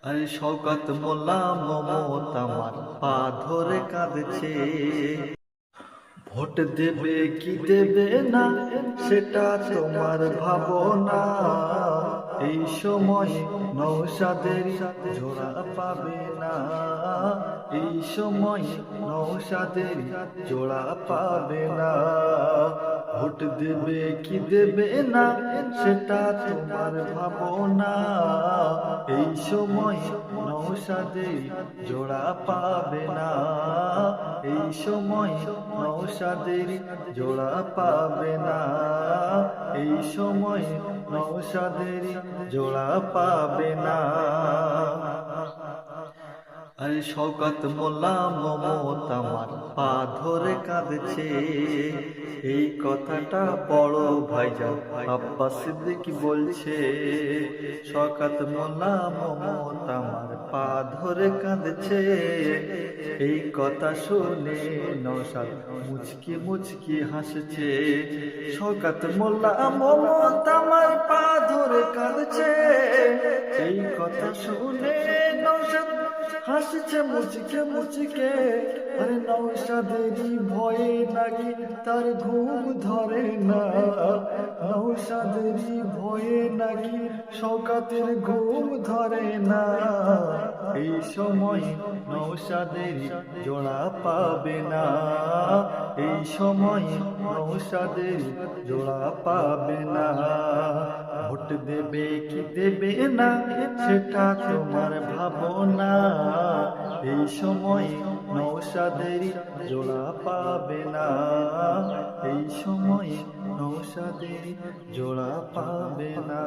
আরে শওকত মোল্লা মমতা আমার পা ধরে কাঁদছে। ভোট দেবে কি দেবে না সেটা তোমার ভাবনা। এই সময় নৌসাদের জোড়া পাবে না। এই সময় নৌসাদের জোড়া পাবে না। ভোট দেবে কি দেবে না সেটা তোমার ভাবনা। এই সময় নৌসাদের জোড়া পাবে না। এই সময় নৌসাদের জোড়া পাবে না। এই সময় নৌসাদের জোড়া পাবে না। আরে শওকত মোল্লা মমতা আমার পা ধরে কাঁদছে। এই কথাটা বড় ভাইজান আব্বাস সিদ্দিকী বলছে। শওকত মোল্লা মমতা আমার পা ধরে কাঁদছে। এই কথা শুনে নওশাদ মুচকি মুচকি হাসছে। শওকত মোল্লা মমতা আমার পা ধরে কাঁদছে। এই কথা শুনে নওশাদ হাসছে মুচকে মুচকে। আরে নওশাদেরই ভয়ে নাকি তার ঘুম ধরে না। নওশাদেরই ভয়ে নাকি শওকতের ঘুম ধরে না। এই সময় নওশাদের জোড়া পাবে না। এই সময় নওশাদের জোড়া পাবে না। ভোট দেবে কি দেবে না সেটা তোমার ভাবনা। এই সময় নওশাদের জোড়া পাবে না। এই সময় নওশাদের জোড়া পাবে না।